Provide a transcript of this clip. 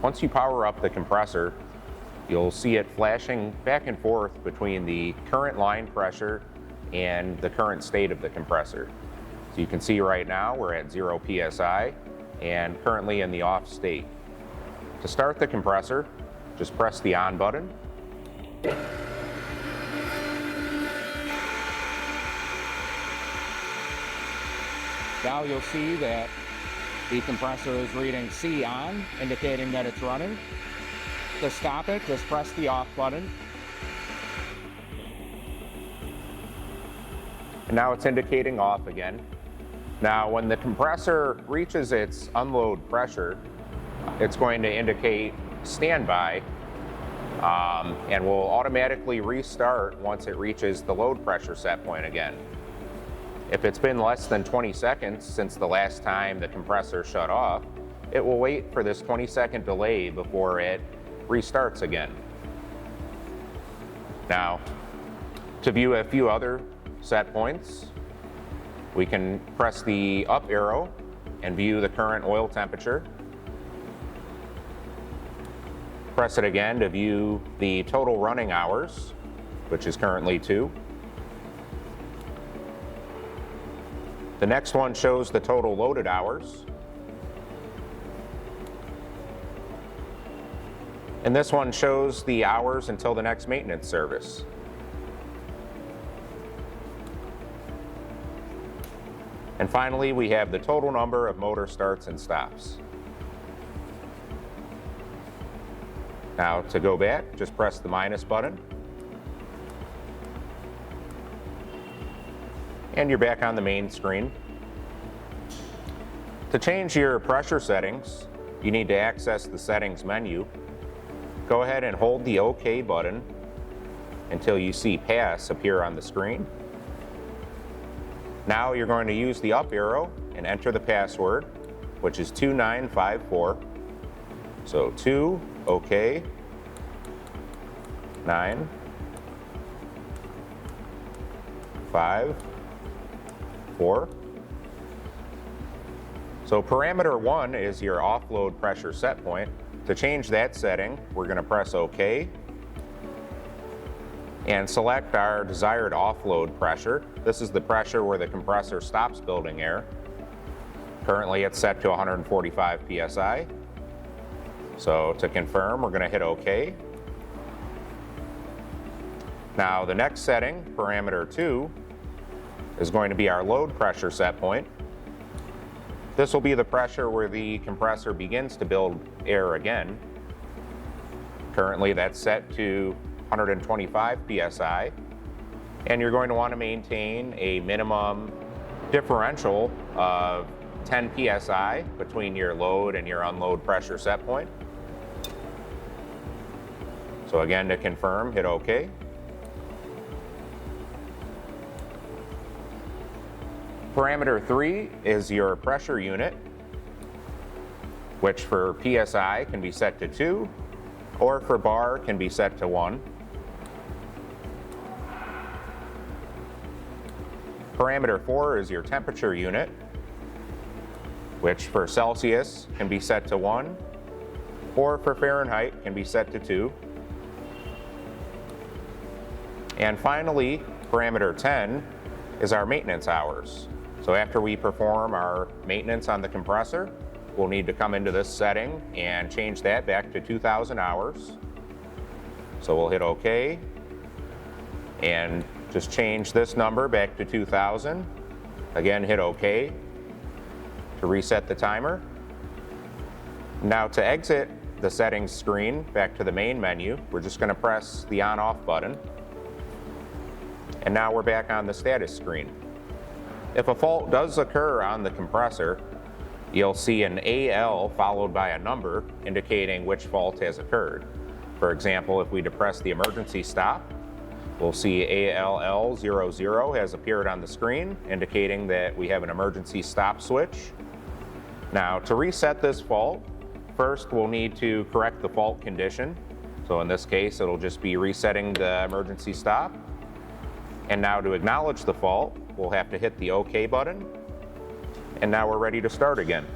Once you power up the compressor, you'll see it flashing back and forth between the current line pressure and the current state of the compressor. So you can see right now we're at 0 psi and currently in the off state. To start the compressor, just press the on button. Now you'll see that the compressor is reading C on, indicating that it's running. To stop it, just press the off button. And now it's indicating off again. Now when the compressor reaches its unload pressure, it's going to indicate standby and will automatically restart once it reaches the load pressure set point again. If it's been less than 20 seconds since the last time the compressor shut off, it will wait for this 20-second delay before it restarts again. Now, to view a few other set points, we can press the up arrow and view the current oil temperature. Press it again to view the total running hours, which is currently 2. The next one shows the total loaded hours. And this one shows the hours until the next maintenance service. And finally, we have the total number of motor starts and stops. Now, to go back, just press the minus button. And you're back on the main screen. To change your pressure settings, you need to access the settings menu. Go ahead and hold the OK button until you see pass appear on the screen. Now you're going to use the up arrow and enter the password, which is 2954. So 2, OK, 9, 5, 4. So parameter 1 is your offload pressure set point. To change that setting, we're going to press OK and select our desired offload pressure. This is the pressure where the compressor stops building air. Currently it's set to 145 psi. So to confirm, we're going to hit OK. Now the next setting, parameter 2, is going to be our load pressure set point. This will be the pressure where the compressor begins to build air again. Currently that's set to 125 psi, and you're going to want to maintain a minimum differential of 10 psi between your load and your unload pressure set point. So again, to confirm, hit OK. Parameter 3 is your pressure unit, which for PSI can be set to 2, or for bar can be set to 1. Parameter 4 is your temperature unit, which for Celsius can be set to 1, or for Fahrenheit can be set to 2. And finally, parameter 10 is our maintenance hours. So after we perform our maintenance on the compressor, we'll need to come into this setting and change that back to 2,000 hours. So we'll hit OK and just change this number back to 2,000. Again, hit OK to reset the timer. Now to exit the settings screen back to the main menu, we're just going to press the on-off button. And now we're back on the status screen. If a fault does occur on the compressor, you'll see an AL followed by a number indicating which fault has occurred. For example, if we depress the emergency stop, we'll see ALL00 has appeared on the screen, indicating that we have an emergency stop switch. Now, to reset this fault, first we'll need to correct the fault condition. So in this case, it'll just be resetting the emergency stop. And now to acknowledge the fault, we'll have to hit the OK button. And now we're ready to start again.